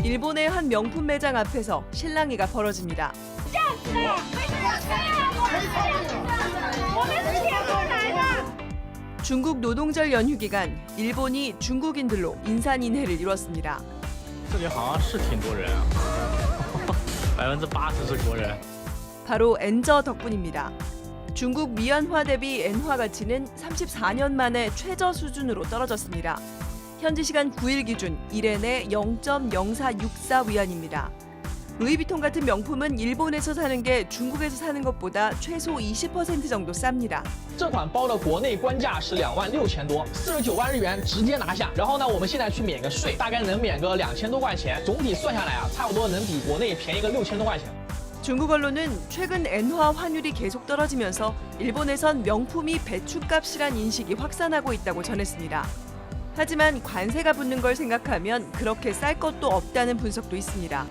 일본의 한 명품 매장 앞에서 실랑이가 벌어집니다. 중국 노동절 연휴 기간 일본이 중국인들로 인산인해를 이뤘습니다. 这里好像是挺多人啊，80%是国人。 바로 엔저 덕분입니다. 중국 위안화 대비 엔화 가치는 34년 만에 최저 수준으로 떨어졌습니다. 현지 시간 9일 기준 1엔에 0.0464 위안입니다. 루이비통 같은 명품은 일본에서 사는 게 중국에서 사는 것보다 최소 20% 정도 쌉니다. 这款包的国内官价是26000多，49万日元直接拿下。然后呢，我们现在去免个税，大概能免个2000多块钱，总体算下来啊，差不多能比国内便宜个6000多块钱。 중국 언론은 최근 엔화 환율이 계속 떨어지면서 일본에선 명품이 배춧값이란 인식이 확산하고 있다고 전했습니다. 하지만 관세가 붙는 걸 생각하면 그렇게 쌀 것도 없다는 분석도 있습니다.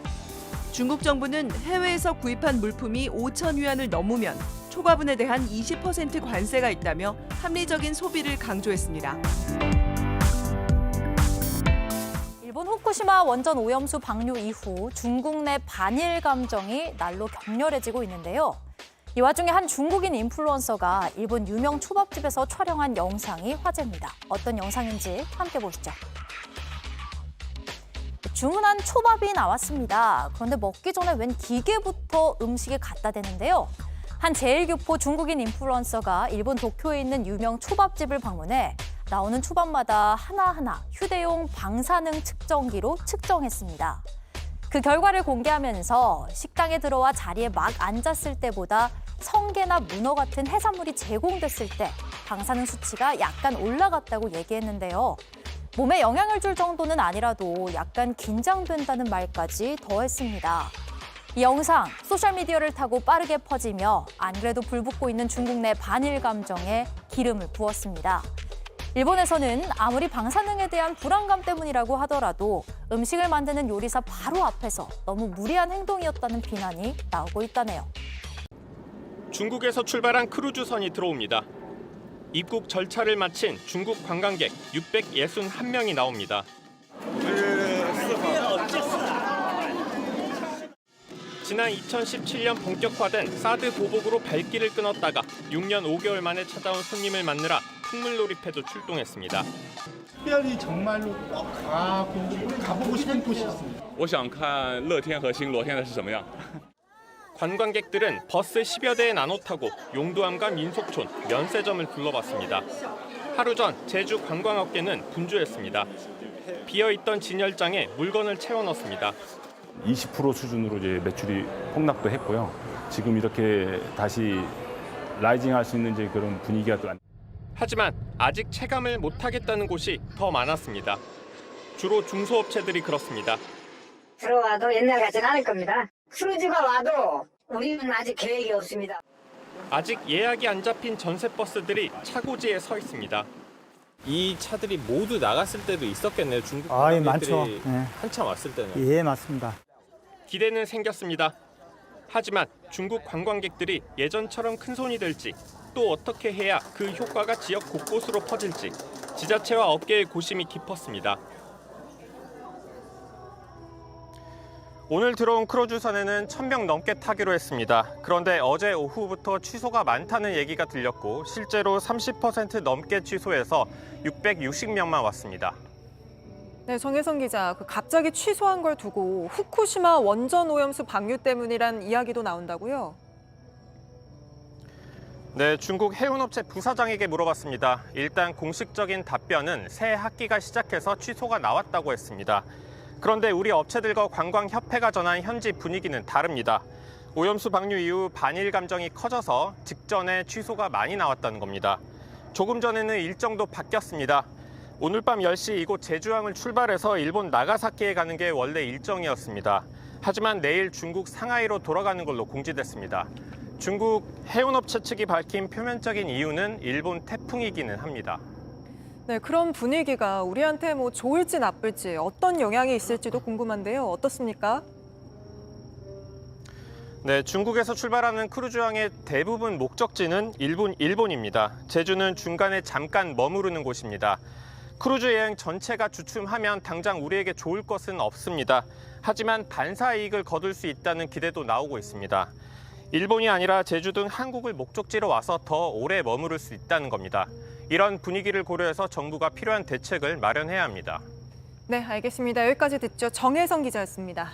중국 정부는 해외에서 구입한 물품이 5천 위안을 넘으면 초과분에 대한 20% 관세가 있다며 합리적인 소비를 강조했습니다. 일본 후쿠시마 원전 오염수 방류 이후 중국 내 반일 감정이 날로 격렬해지고 있는데요. 이 와중에 한 중국인 인플루언서가 일본 유명 초밥집에서 촬영한 영상이 화제입니다. 어떤 영상인지 함께 보시죠. 주문한 초밥이 나왔습니다. 그런데 먹기 전에 웬 기계부터 음식에 갖다 대는데요. 한 제1교포 중국인 인플루언서가 일본 도쿄에 있는 유명 초밥집을 방문해 나오는 초밥마다 하나하나 휴대용 방사능 측정기로 측정했습니다. 그 결과를 공개하면서 식당에 들어와 자리에 막 앉았을 때보다 성게나 문어 같은 해산물이 제공됐을 때 방사능 수치가 약간 올라갔다고 얘기했는데요. 몸에 영향을 줄 정도는 아니라도 약간 긴장된다는 말까지 더했습니다. 이 영상 소셜미디어를 타고 빠르게 퍼지며 안 그래도 불붙고 있는 중국 내 반일 감정에 기름을 부었습니다. 일본에서는 아무리 방사능에 대한 불안감 때문이라고 하더라도 음식을 만드는 요리사 바로 앞에서 너무 무리한 행동이었다는 비난이 나오고 있다네요. 중국에서 출발한 크루즈선이 들어옵니다. 입국 절차를 마친 중국 관광객 661명이 나옵니다. 지난 2017년 본격화된 사드 보복으로 발길을 끊었다가 6년 5개월 만에 찾아온 손님을 만나라 풍물놀이패도 출동했습니다. 특별히 정말로 꼭 가보고 싶은 곳이 있습니다. 我想看乐天和新罗现在是什么样。 관광객들은 버스 10여 대에 나눠 타고 용두암과 민속촌, 면세점을 둘러봤습니다. 하루 전 제주 관광업계는 분주했습니다. 비어있던 진열장에 물건을 채워 넣습니다. 20% 수준으로 이제 매출이 폭락도 했고요. 지금 이렇게 다시 라이징할 수 있는 이제 그런 분위기가 또 하지만 아직 체감을 못하겠다는 곳이 더 많았습니다. 주로 중소업체들이 그렇습니다. 들어와도 옛날 같지는 않을 겁니다. 크루즈가 와도 우리는 아직 계획이 없습니다. 아직 예약이 안 잡힌 전세버스들이 차고지에 서 있습니다. 이 차들이 모두 나갔을 때도 있었겠네요. 중국 예, 관광객들이 많죠. 네. 한참 왔을 때는. 예, 맞습니다. 기대는 생겼습니다. 하지만 중국 관광객들이 예전처럼 큰손이 될지 또 어떻게 해야 그 효과가 지역 곳곳으로 퍼질지 지자체와 업계의 고심이 깊었습니다. 오늘 들어온 크루즈선에는 1000명 넘게 타기로 했습니다. 그런데 어제 오후부터 취소가 많다는 얘기가 들렸고 실제로 30% 넘게 취소해서 660명만 왔습니다. 네, 정혜성 기자, 갑자기 취소한 걸 두고 후쿠시마 원전 오염수 방류 때문이란 이야기도 나온다고요? 네, 중국 해운업체 부사장에게 물어봤습니다. 일단 공식적인 답변은 새 학기가 시작해서 취소가 나왔다고 했습니다. 그런데 우리 업체들과 관광협회가 전한 현지 분위기는 다릅니다. 오염수 방류 이후 반일 감정이 커져서 직전에 취소가 많이 나왔다는 겁니다. 조금 전에는 일정도 바뀌었습니다. 오늘 밤 10시 이곳 제주항을 출발해서 일본 나가사키에 가는 게 원래 일정이었습니다. 하지만 내일 중국 상하이로 돌아가는 걸로 공지됐습니다. 중국 해운업체 측이 밝힌 표면적인 이유는 일본 태풍이기는 합니다. 네, 그런 분위기가 우리한테 좋을지 나쁠지 어떤 영향이 있을지도 궁금한데요. 어떻습니까? 네, 중국에서 출발하는 크루즈항의 대부분 목적지는 일본입니다. 제주는 중간에 잠깐 머무르는 곳입니다. 크루즈 여행 전체가 주춤하면 당장 우리에게 좋을 것은 없습니다. 하지만 반사 이익을 거둘 수 있다는 기대도 나오고 있습니다. 일본이 아니라 제주 등 한국을 목적지로 와서 더 오래 머무를 수 있다는 겁니다. 이런 분위기를 고려해서 정부가 필요한 대책을 마련해야 합니다. 네, 알겠습니다. 여기까지 듣죠. 정혜성 기자였습니다.